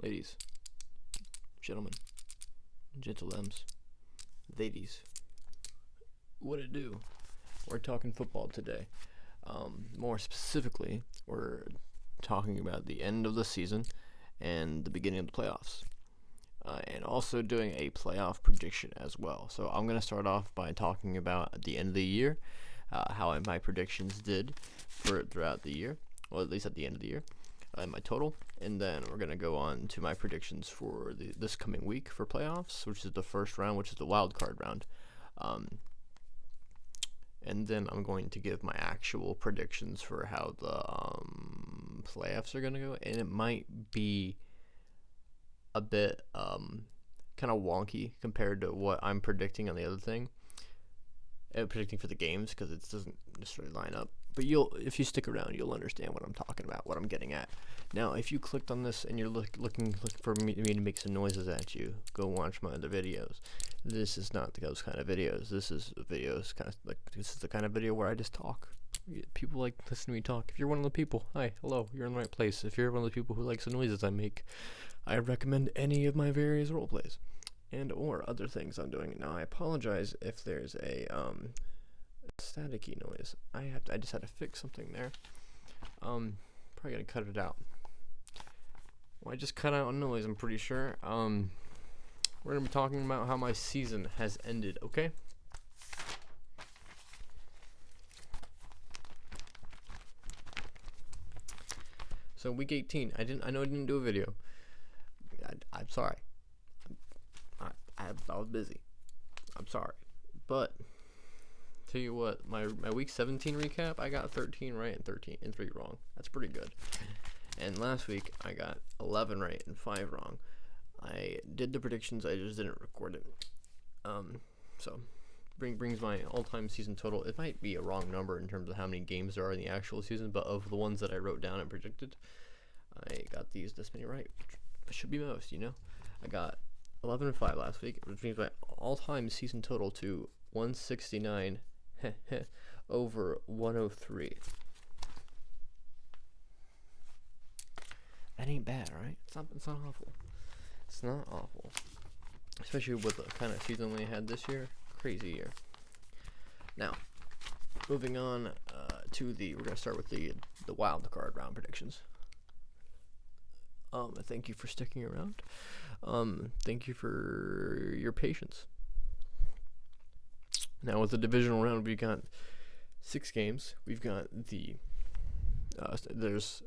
Ladies, gentlemen, gentle M's, ladies, what it do? We're talking football today. More specifically, we're talking about the end of the season and the beginning of the playoffs. And also doing a playoff prediction as well. So I'm going to start off by talking about at the end of the year, how my predictions did throughout the year, or at least at the end of the year, and my total. And then we're going to go on to my predictions for this coming week for playoffs, which is the first round, which is the Wildcard round. And then I'm going to give my actual predictions for how the playoffs are going to go. And it might be a bit kind of wonky compared to what I'm predicting on the other thing. Predicting for the games, because it doesn't necessarily line up. But if you stick around, you'll understand what I'm talking about, what I'm getting at. Now, if you clicked on this and you're looking for me to make some noises at you, go watch my other videos. This is not those kind of videos. This is the kind of video where I just talk. People like to listen to me talk. If you're one of the people, hi, hello, you're in the right place. If you're one of the people who likes the noises I make, I recommend any of my various role plays and or other things I'm doing. Now, I apologize if there's a staticky noise. I just had to fix something there. Probably gonna cut it out. Well, I just cut out a noise, I'm pretty sure. We're gonna be talking about how my season has ended, okay? So week 18, I know I didn't do a video. I'm sorry. I was busy. I'm sorry. But tell you what, my week 17 recap, I got 13 right and 3 wrong. That's pretty good. And last week I got 11 right and 5 wrong. I did the predictions, I just didn't record it. So brings my all-time season total. It might be a wrong number in terms of how many games there are in the actual season, but of the ones that I wrote down and predicted, I got this many right. It should be most, I got 11 and 5 last week, which brings my all-time season total to 169 over 103. That ain't bad, right? It's not awful. It's not awful. Especially with the kind of season we had this year. Crazy year. Now, moving on we're going to start with the wild card round predictions. Thank you for sticking around. Thank you for your patience. Now, with the divisional round, we got 6 games. We've got there's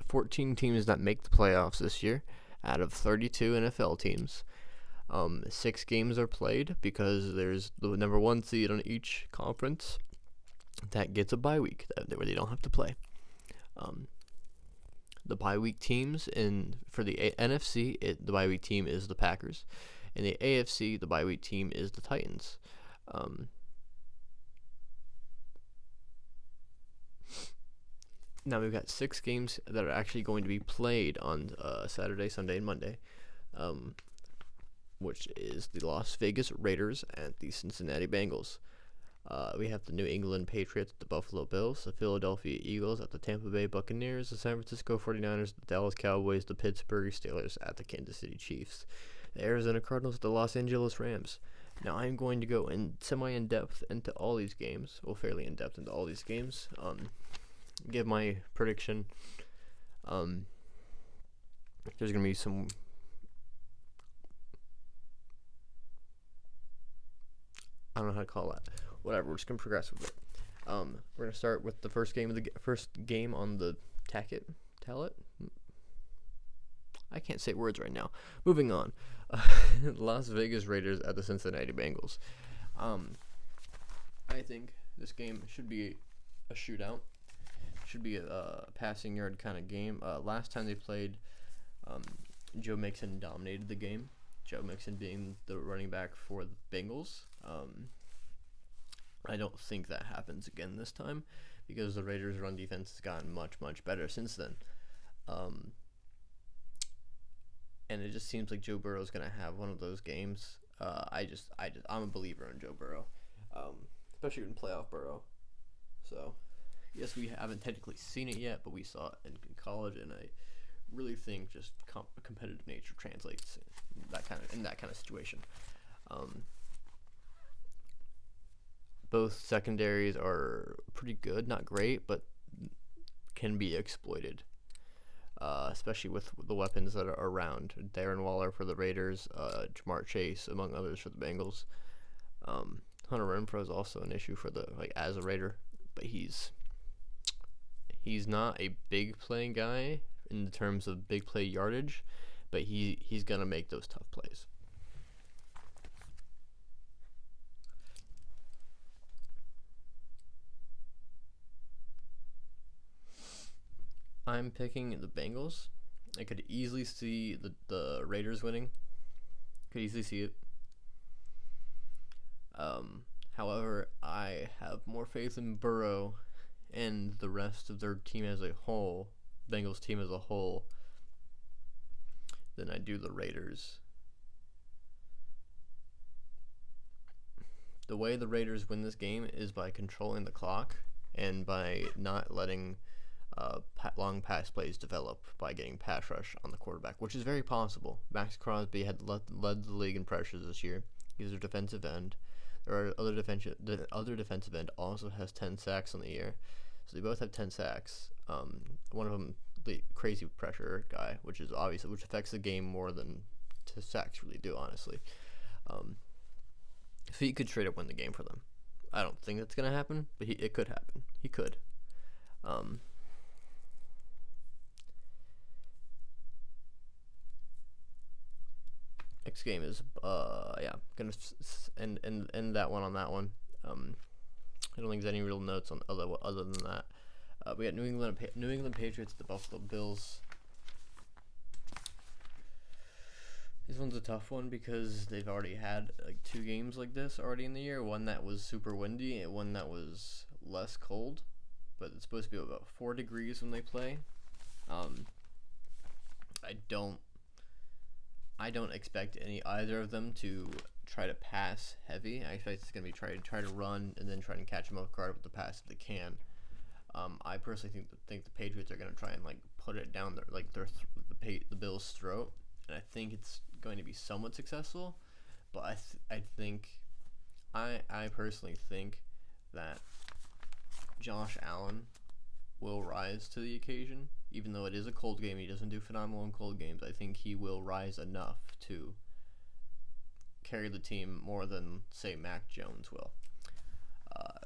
14 teams that make the playoffs this year out of 32 NFL teams. 6 games are played because there's the number 1 seed on each conference that gets a bye week where they don't have to play. The bye week teams for the NFC, the bye week team is the Packers. In the AFC, the bye week team is the Titans. Now we've got 6 games that are actually going to be played on Saturday, Sunday, and Monday, which is the Las Vegas Raiders and the Cincinnati Bengals. We have the New England Patriots, the Buffalo Bills, the Philadelphia Eagles at the Tampa Bay Buccaneers, the San Francisco 49ers, the Dallas Cowboys, the Pittsburgh Steelers at the Kansas City Chiefs, the Arizona Cardinals, the Los Angeles Rams. Now I'm going to go semi-in-depth into all these games, fairly in-depth into all these games, give my prediction. There's going to be some... I don't know how to call that. Whatever, we're just going to progress with it. We're going to start with the first game on the Tell it? I can't say words right now. Moving on. Las Vegas Raiders at the Cincinnati Bengals. I think this game should be a shootout. Should be a passing yard kind of game. Last time they played, Joe Mixon dominated the game. Joe Mixon being the running back for the Bengals. I don't think that happens again this time because the Raiders' run defense has gotten much, much better since then. And it just seems like Joe Burrow is going to have one of those games. I'm a believer in Joe Burrow, especially in playoff Burrow. So, yes, we haven't technically seen it yet, but we saw it in college, and I really think just competitive nature translates in that kind of situation. Um, both secondaries are pretty good, not great, but can be exploited. Especially with the weapons that are around. Darren Waller for the Raiders, Jamar Chase, among others, for the Bengals. Hunter Renfrow is also an issue for the as a Raider, but he's not a big playing guy in terms of big play yardage, but he's gonna make those tough plays. I'm picking the Bengals. I could easily see the Raiders winning. Could easily see it. However, I have more faith in Burrow and the rest of their team as a whole, Bengals team as a whole, than I do the Raiders. The way the Raiders win this game is by controlling the clock and by not letting long pass plays develop by getting pass rush on the quarterback, which is very possible. Max Crosby had led the league in pressures this year. He's a defensive end. The other defensive end also has 10 sacks on the year, so they both have 10 sacks. One of them, the crazy pressure guy, which affects the game more than sacks really do, honestly. So he could straight up win the game for them. I don't think that's gonna happen, but it could happen. He could. Next game is gonna end that one on that one. I don't think there's any real notes on other than that. We got New England Patriots, the Buffalo Bills. This one's a tough one because they've already had two games like this already in the year. One that was super windy and one that was less cold, but it's supposed to be about 4 degrees when they play. I don't expect either of them to try to pass heavy. I expect it's going to be try to run and then try and catch them off guard with the pass if they can. I personally think the Patriots are going to try and put it down the Bills' throat, and I think it's going to be somewhat successful. But I personally think that Josh Allen will rise to the occasion. Even though it is a cold game, he doesn't do phenomenal in cold games. I think he will rise enough to carry the team more than, say, Mac Jones will.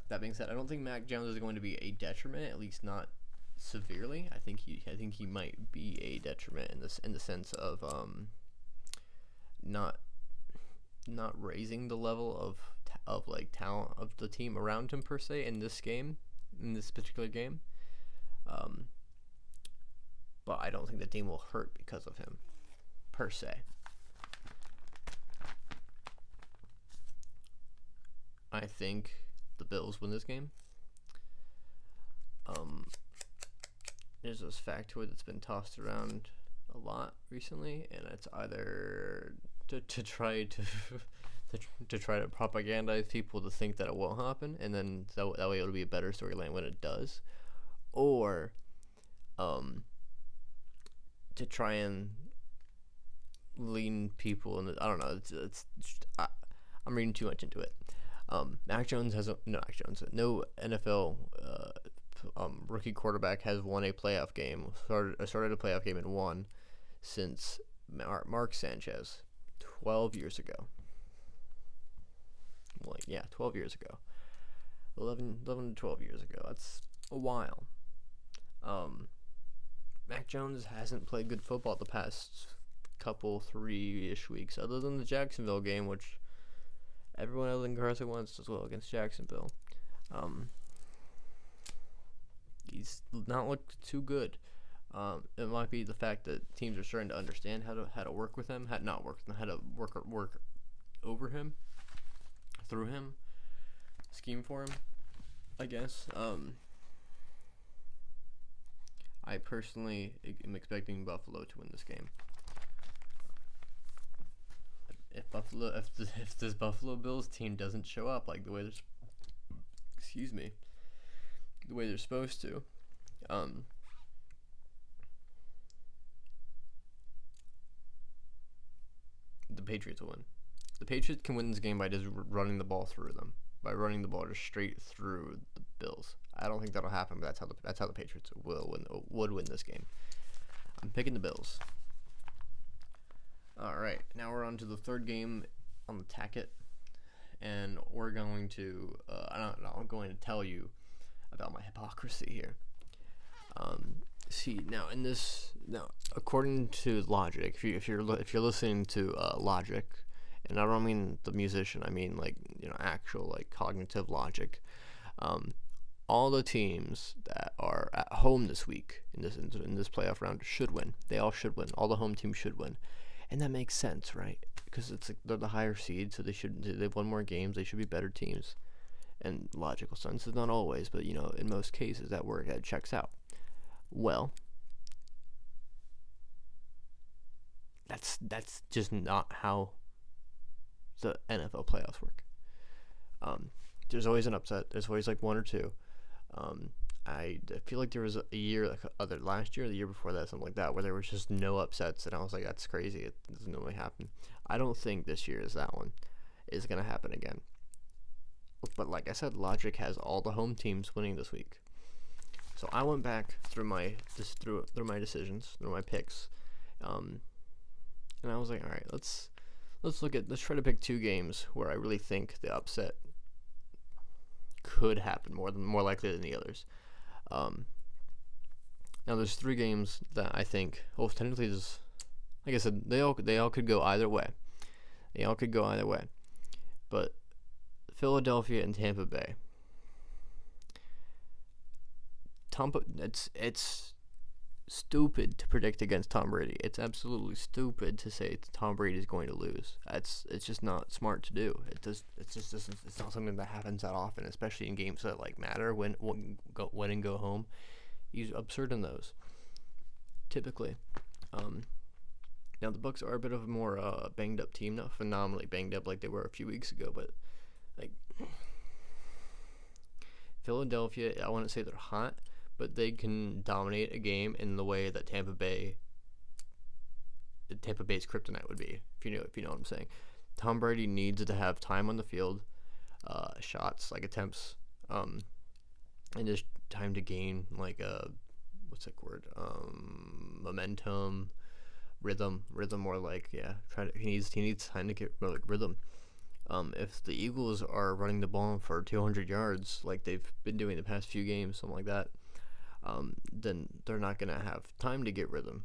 That being said, I don't think Mac Jones is going to be a detriment, at least not severely. I think he might be a detriment in the sense of not raising the level of talent of the team around him per se in this particular game. But I don't think the team will hurt because of him, per se. I think the Bills win this game. There's this factoid that's been tossed around a lot recently, and it's either to try to propagandize people to think that it won't happen, and then that way it'll be a better storyline when it does, or to try and lean people in. I don't know. I'm reading too much into it. Mac Jones no NFL rookie quarterback has won a playoff game. Started a playoff game and won since Mark Sanchez 12 years ago. 12 years ago. 11 to 12 years ago. That's a while. Mac Jones hasn't played good football the past couple 3-ish weeks, other than the Jacksonville game, which everyone other than Carson Wentz as well against Jacksonville. He's not looked too good. It might be the fact that teams are starting to understand how to work with him, how to work over him, through him, scheme for him, I guess. I personally am expecting Buffalo to win this game. If this Buffalo Bills team doesn't show up the way they're supposed to, Patriots will win. The Patriots can win this game by just running the ball through them, by running the ball just straight through the Bills. I don't think that'll happen, but that's how the Patriots would win this game. I'm picking the Bills. All right, now we're on to the third game on the tacket, and we're going to I'm going to tell you about my hypocrisy here. According to Logic, if you're listening to Logic, and I don't mean the musician, I mean actual cognitive logic. All the teams that are at home this week in this playoff round should win. They all should win. All the home teams should win, and that makes sense, right? Because they're the higher seed, so they've won more games. They should be better teams. And logical sense is not always, but in most cases that checks out. Well, that's just not how the NFL playoffs work. There's always an upset. There's always one or two. I feel like there was a year last year or the year before that, something like that, where there was just no upsets, and I was like, that's crazy. It doesn't normally happen. I don't think this year that one is going to happen again. But like I said, Logic has all the home teams winning this week. So I went back through my decisions, through my picks, and I was like, all right, let's try to pick two games where I really think the upset could happen more likely than the others. Now there's three games that I think, technically there's, like I said, they all could go either way. But Philadelphia and Tampa Bay. It's stupid to predict against Tom Brady. It's absolutely stupid to say Tom Brady is going to lose. It's just not smart to do. It's not something that happens that often, especially in games that matter, win and go home. He's absurd in those. Typically, now the Bucs are a bit of a more banged up team, not phenomenally banged up like they were a few weeks ago, but Philadelphia, I wouldn't say they're hot, but they can dominate a game in the way that Tampa Bay's kryptonite would be, if you know what I'm saying. Tom Brady needs to have time on the field, shots, attempts, and just time to gain momentum, rhythm, he needs time to get rhythm. If the Eagles are running the ball for 200 yards like they've been doing the past few games, something like that, then they're not going to have time to get rhythm.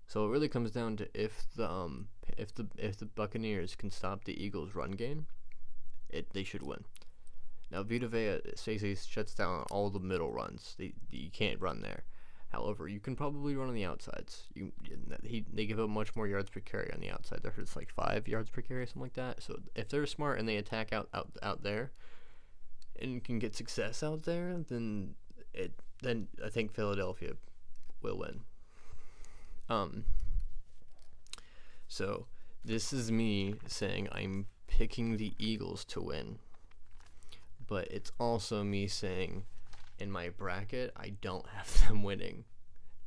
So it really comes down to if the Buccaneers can stop the Eagles' run game, they should win. Now Vita Vea shuts down all the middle runs. You can't run there. However, you can probably run on the outsides. They give up much more yards per carry on the outside. There's 5 yards per carry, something like that. So if they're smart and they attack out there, and can get success out there, then I think Philadelphia will win. So this is me saying I'm picking the Eagles to win, but it's also me saying in my bracket I don't have them winning.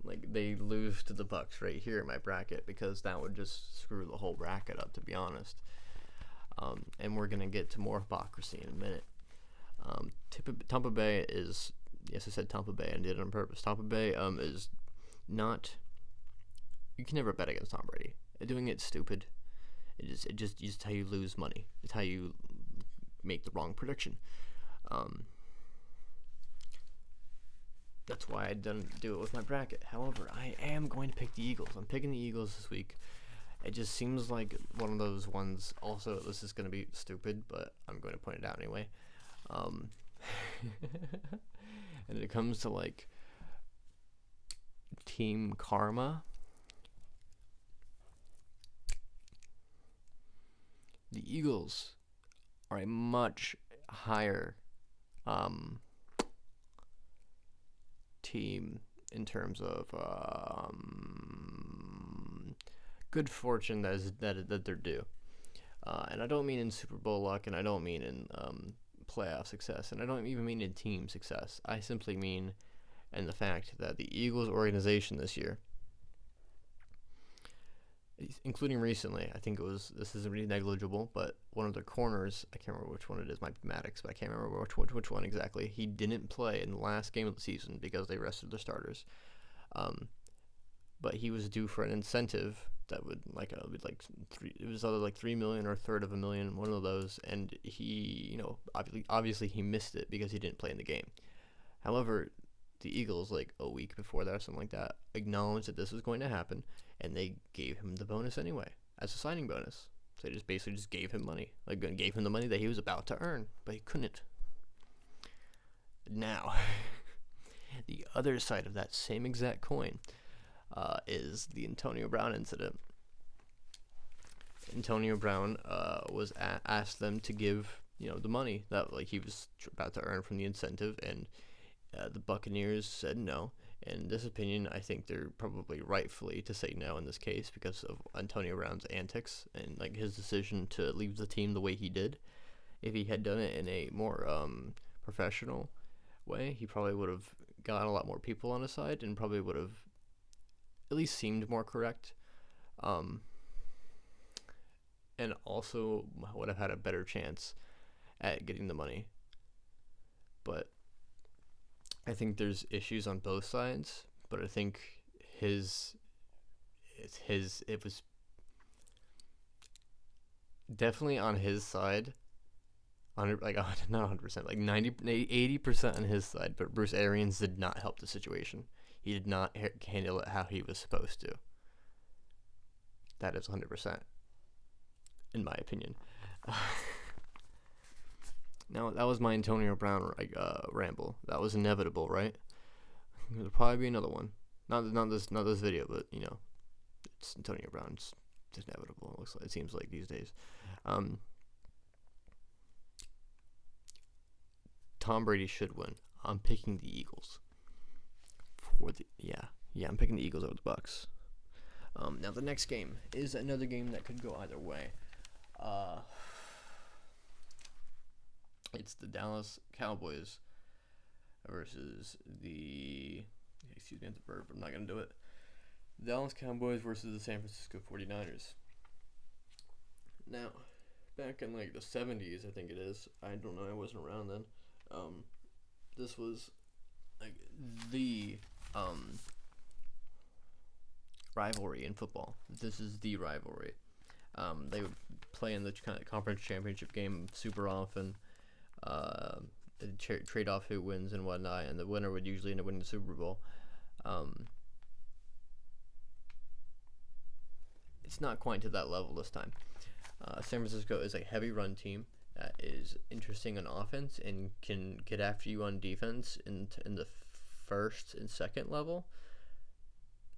They lose to the Bucs right here in my bracket, because that would just screw the whole bracket up, to be honest. And we're gonna get to more hypocrisy in a minute. Tampa Bay is, yes, I said Tampa Bay, and did it on purpose. Tampa Bay is not. You can never bet against Tom Brady. Doing it's stupid. It's just how you lose money. It's how you make the wrong prediction. That's why I didn't do it with my bracket. However, I am going to pick the Eagles. I'm picking the Eagles this week. It just seems like one of those ones. Also, this is going to be stupid, but I'm going to point it out anyway. And it comes to team karma. The Eagles are a much higher team in terms of good fortune that they're due. And I don't mean in Super Bowl luck, and I don't mean in playoff success, and I don't even mean in team success. I simply mean in the fact that the Eagles organization this year including recently. I think this isn't really negligible, but one of their corners, I can't remember which one it is, might be Maddox, but I can't remember which one exactly. He didn't play in the last game of the season because they rested their starters. But he was due for an incentive that would it was either like $3 million or a third of a million, one of those, and he, obviously he missed it because he didn't play in the game. However, the Eagles, like a week before that or something like that, acknowledged that this was going to happen, and they gave him the bonus anyway as a signing bonus. So they just basically just gave him money, gave him the money that he was about to earn, but he couldn't. Now, the other side of that same exact coin is the Antonio Brown incident. Antonio Brown was asked them to give the money that he was about to earn from the incentive, and the Buccaneers said no. In this opinion, I think they're probably rightfully to say no in this case because of Antonio Brown's antics and his decision to leave the team the way he did. If he had done it in a more professional way, he probably would have got a lot more people on his side and probably would have at least seemed more correct, and also would have had a better chance at getting the money. But I think there's issues on both sides, but I think it was definitely on his side, not 100%, 80% on his side, but Bruce Arians did not help the situation. He did not handle it how he was supposed to. That is 100%, in my opinion. Now, that was my Antonio Brown ramble. That was inevitable, right? There'll probably be another one. Not this video, but it's Antonio Brown. It's inevitable. It seems like these days. Tom Brady should win. I'm picking the Eagles. I'm picking the Eagles over the Bucs. Now the next game is another game that could go either way. It's the Dallas Cowboys versus the burp. I'm not gonna do it. Dallas Cowboys versus the San Francisco 49ers. Now, back in the 70s, I think it is. I don't know. I wasn't around then. This was the rivalry in football. This is the rivalry. They would play in the kind of conference championship game super often. Trade off who wins and whatnot, and the winner would usually end up winning the Super Bowl. It's not quite to that level this time. San Francisco is a heavy run team that is interesting on offense and can get after you on defense in the first and second level.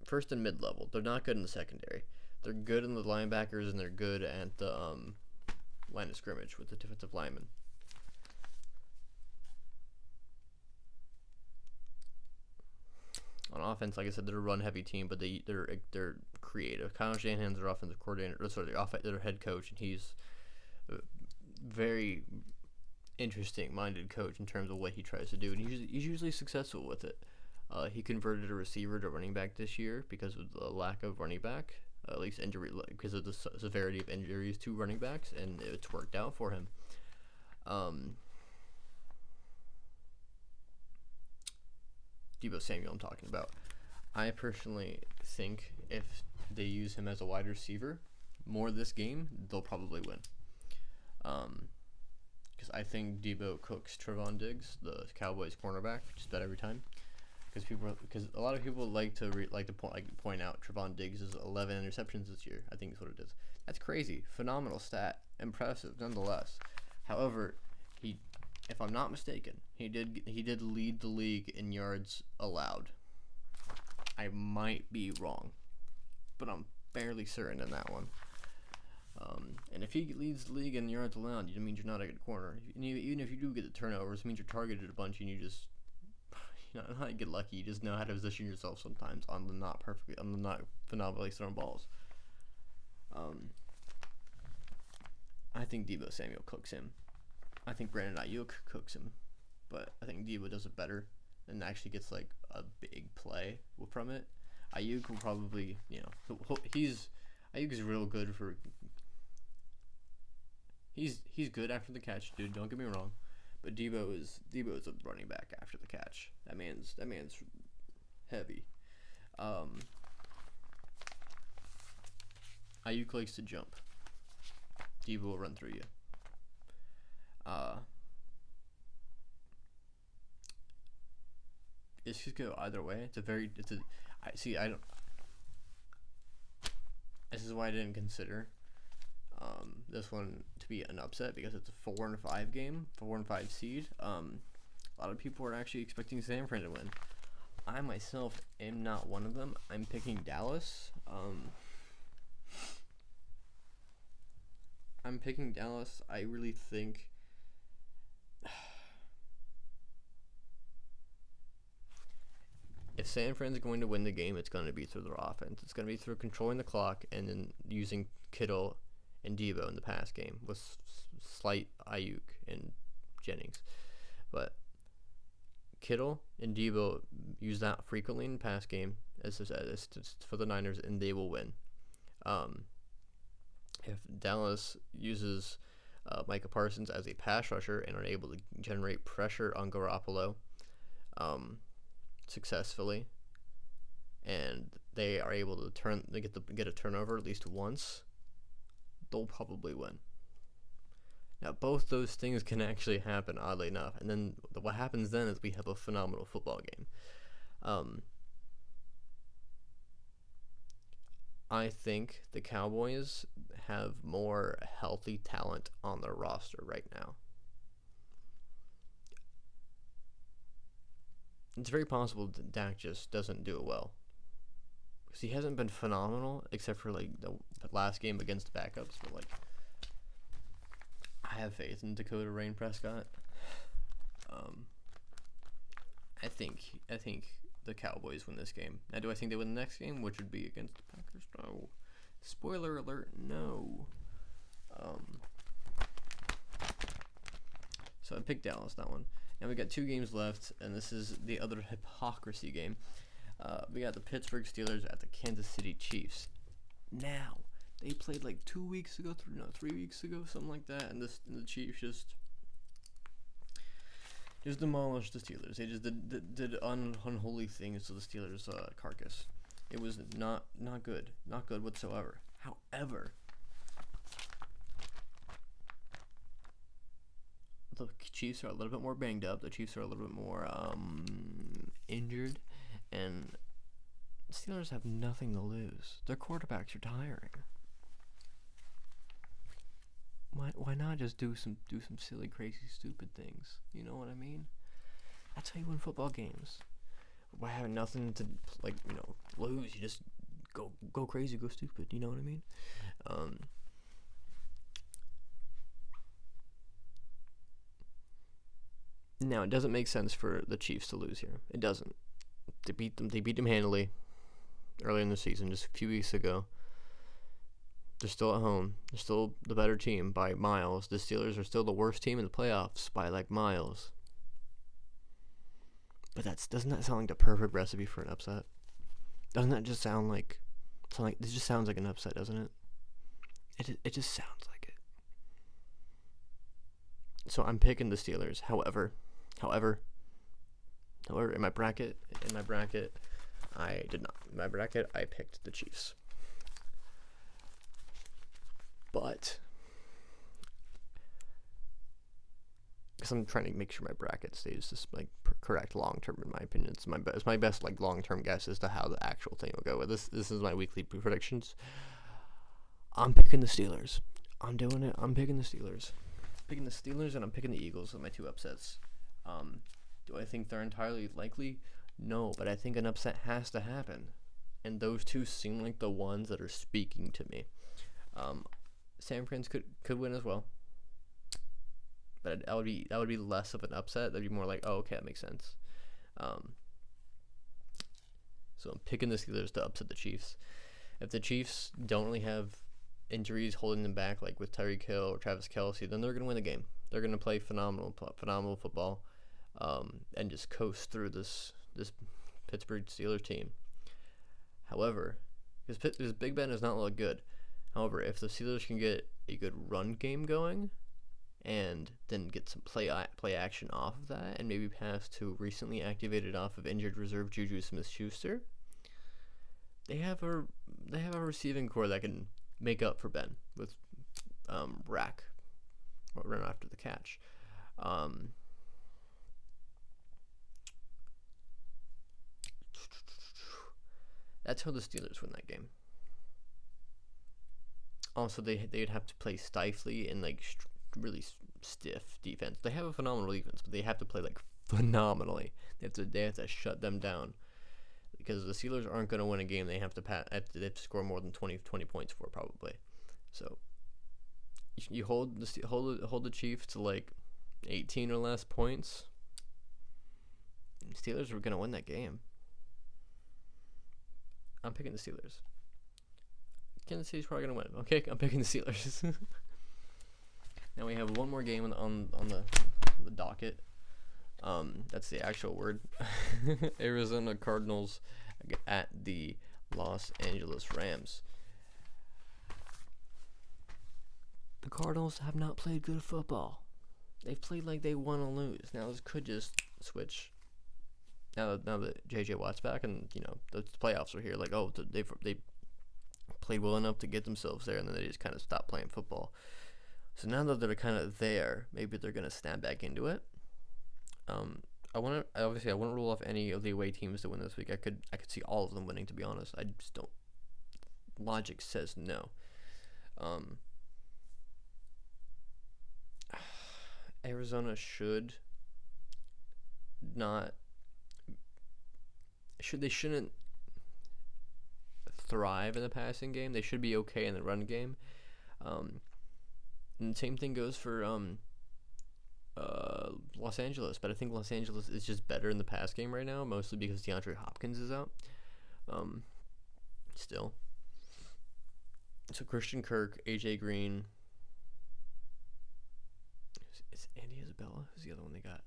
First and mid level. They're not good in the secondary. They're good in the linebackers, and they're good at the line of scrimmage with the defensive linemen. On offense, like I said, they're a run-heavy team, but they're creative. Kyle Shanahan's their offensive coordinator, their head coach, and he's a very interesting-minded coach in terms of what he tries to do, and he's usually successful with it. He converted a receiver to running back this year because of the lack of running back, at least injury, because of the severity of injuries to running backs, and it's worked out for him. Deebo Samuel I'm talking about. I personally think if they use him as a wide receiver more this game, they'll probably win. Because I think Deebo cooks Trevon Diggs, the Cowboys cornerback, just about every time. Because a lot of people like to point out Trevon Diggs' 11 interceptions this year. I think is what it is. That's crazy, phenomenal stat, impressive nonetheless. However, if I'm not mistaken, he did lead the league in yards allowed. I might be wrong, but I'm fairly certain in that one. And if he leads the league in yards allowed, it means you're not a good corner. And even if you do get the turnovers, it means you're targeted a bunch and you just not get lucky. You just know how to position yourself sometimes on the not phenomenally thrown balls. I think Deebo Samuel cooks him. I think Brandon Ayuk cooks him, but I think Deebo does it better and actually gets a big play from it. Ayuk will probably, Ayuk's real good for. He's good after the catch, dude. Don't get me wrong, but Debo is a running back after the catch. That man's heavy. Ayuk likes to jump. Debo will run through you. This could go either way. This is why I didn't consider this one to be an upset, because it's a 4-5 game, 4-5 seed. A lot of people are actually expecting San Fran to win. I myself am not one of them. I'm picking Dallas. I really think if San Fran's going to win the game, it's going to be through their offense. It's going to be through controlling the clock and then using Kittle and Debo in the pass game with slight Ayuk and Jennings. But Kittle and Debo use that frequently in the pass game as for the Niners, and they will win. If Dallas uses Micah Parsons as a pass rusher and are able to generate pressure on Garoppolo successfully, and they are able to get a turnover at least once, they'll probably win. Now, both those things can actually happen, oddly enough, and then what happens then is we have a phenomenal football game. I think the Cowboys have more healthy talent on their roster right now. It's very possible that Dak just doesn't do it well, because he hasn't been phenomenal except for like the last game against the backups. But like, I have faith in Dakota Rain Prescott. I think the Cowboys win this game. Now, do I think they win the next game, which would be against the Packers? No. Spoiler alert, no. So I picked Dallas, that one. Now we got 2 games left, and this is the other hypocrisy game. We got the Pittsburgh Steelers at the Kansas City Chiefs. Now, they played like 3 weeks ago, something like that, and the Chiefs just demolished the Steelers. They just did unholy things to the Steelers' carcass. It was not good whatsoever. However, the Chiefs are a little bit more banged up. The Chiefs are a little bit more injured, and the Steelers have nothing to lose. Their quarterbacks are tiring. Why not just do some silly, crazy, stupid things? You know what I mean? That's how you win football games. By having nothing to lose, you just go crazy, go stupid. You know what I mean? Now, it doesn't make sense for the Chiefs to lose here. It doesn't. They beat them handily early in the season, just a few weeks ago. They're still at home. They're still the better team by miles. The Steelers are still the worst team in the playoffs by like miles. But doesn't that sound like the perfect recipe for an upset? Doesn't that just sound like it just sounds like an upset, doesn't it? It just sounds like it. So I'm picking the Steelers. However, in my bracket, I did not. In my bracket, I picked the Chiefs. But because I'm trying to make sure my bracket stays just like correct long term, in my opinion, it's my best like long term guess as to how the actual thing will go. With this is my weekly predictions. I'm picking the Steelers. I'm doing it. I'm picking the Steelers. Picking the Steelers, and I'm picking the Eagles with my 2 upsets. Do I think they're entirely likely? No, but I think an upset has to happen, and those 2 seem like the ones that are speaking to me. San Fran's could win as well, but that would be less of an upset. That'd be more like, oh, okay, that makes sense. So I'm picking the Steelers to upset the Chiefs. If the Chiefs don't really have injuries holding them back, like with Tyreek Hill or Travis Kelce, then they're gonna win the game. They're gonna play phenomenal football, and just coast through this Pittsburgh Steelers team. However, because Big Ben does not look good. However, if the Steelers can get a good run game going and then get some play action off of that and maybe pass to recently activated off of injured reserve Juju Smith-Schuster, they have a receiving core that can make up for Ben with Rack run after the catch. That's how the Steelers win that game. Also, they'd have to play stifly and like really stiff defense. They have a phenomenal defense, but they have to play like phenomenally. They have to shut them down because the Steelers aren't going to win a game. They have to they have to score more than 20 points for probably. So you hold the Chiefs to like 18 or less points. Steelers are going to win that game. I'm picking the Steelers. Kansas City's probably going to win. Okay, I'm picking the Steelers. Now we have one more game on the docket. That's the actual word. Arizona Cardinals at the Los Angeles Rams. The Cardinals have not played good football. They've played like they want to lose. Now this could just switch. Now that JJ Watt's back and the playoffs are here, like they played well enough to get themselves there, and then they just kind of stopped playing football. So now that they're kind of there, maybe they're gonna snap back into it. I wouldn't rule off any of the away teams to win this week. I could see all of them winning, to be honest. I just don't. Logic says no. Arizona shouldn't thrive in the passing game. They should be okay in the run game. And the same thing goes for Los Angeles, but I think Los Angeles is just better in the pass game right now, mostly because DeAndre Hopkins is out. Still. So Christian Kirk, AJ Green. Is Andy Isabella? Who's the other one they got?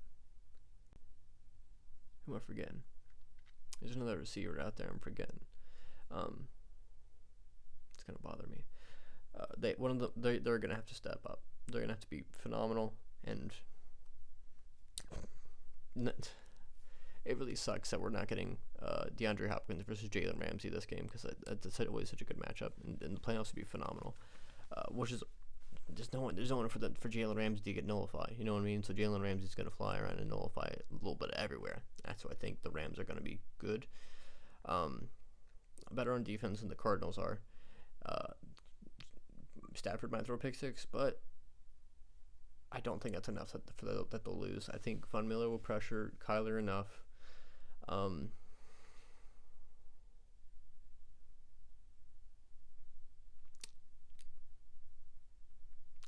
Who am I forgetting? There's another receiver out there I'm forgetting. It's gonna bother me. They're gonna have to step up. They're gonna have to be phenomenal, and it really sucks that we're not getting DeAndre Hopkins versus Jalen Ramsey this game, because that's always such a good matchup, and the playoffs would be phenomenal. Which is there's no one for Jalen Ramsey to get nullified. You know what I mean? So Jalen Ramsey's gonna fly around and nullify a little bit everywhere. That's why I think the Rams are gonna be good. Better on defense than the Cardinals are. Stafford might throw a pick six, but I don't think that's enough that they'll lose. I think Von Miller will pressure Kyler enough. I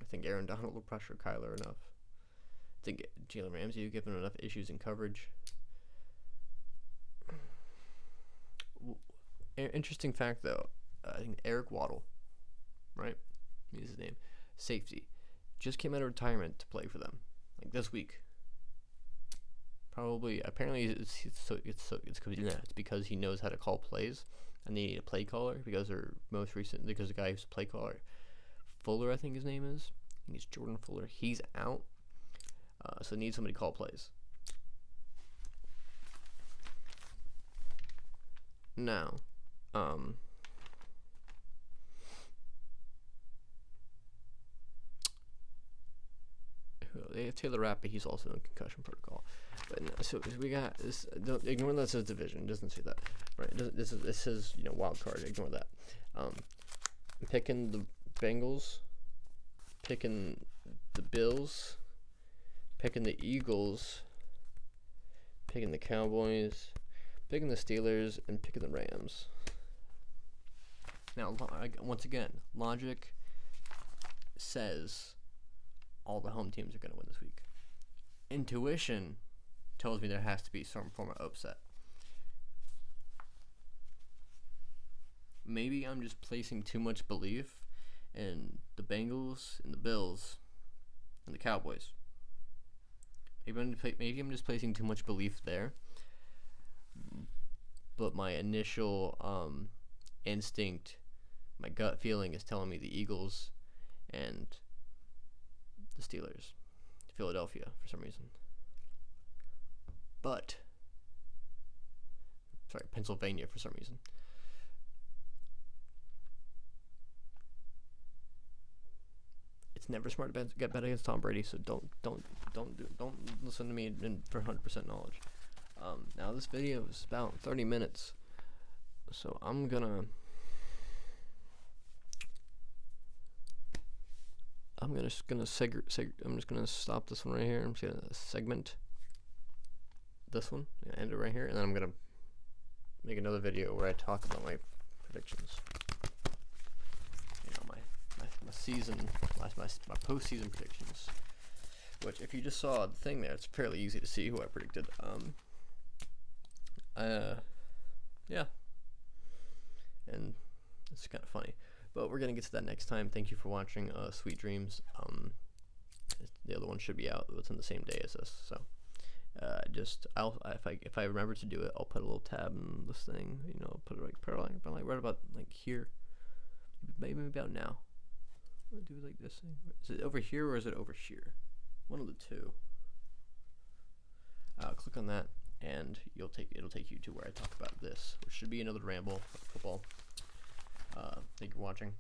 think Aaron Donald will pressure Kyler enough. I think Jalen Ramsey will give him enough issues in coverage. Interesting fact, though, I think Eric Waddle, right? He's his name. Safety. Just came out of retirement to play for them, like this week. Probably, apparently, it's because he knows how to call plays, and they need a play caller because the guy who's a play caller, Fuller, I think his name is. He's Jordan Fuller. He's out, so they need somebody to call plays. Now, they have Taylor Rapp, but he's also in concussion protocol. But no, so we got this. Don't ignore that says division. It doesn't say that, right? This says wild card. Ignore that. I'm picking the Bengals, picking the Bills, picking the Eagles, picking the Cowboys, picking the Steelers, and picking the Rams. Now, once again, logic says all the home teams are going to win this week. Intuition tells me there has to be some form of upset. Maybe I'm just placing too much belief in the Bengals and the Bills and the Cowboys. Maybe I'm just placing too much belief there. But my initial instinct my gut feeling is telling me the Eagles and the Steelers, Philadelphia for some reason. But Pennsylvania for some reason. It's never smart to get bet against Tom Brady, so don't listen to me for 100% knowledge. Now this video is about 30 minutes, so I'm just gonna stop this one right here. I'm just gonna segment this one, end it right here, and then I'm gonna make another video where I talk about my predictions. You know, my season, my postseason predictions. Which, if you just saw the thing there, it's fairly easy to see who I predicted. Yeah, and it's kind of funny, but we're gonna get to that next time. Thank you for watching. Sweet dreams. The other one should be out. It's on the same day as this, so. If I remember to do it, I'll put a little tab in this thing. You know, put it right about here, maybe about now. I'll do it like this thing. Is it over here or is it over here? One of the two. Click on that, and it'll take you to where I talk about this, which should be another ramble of football. Thank you for watching.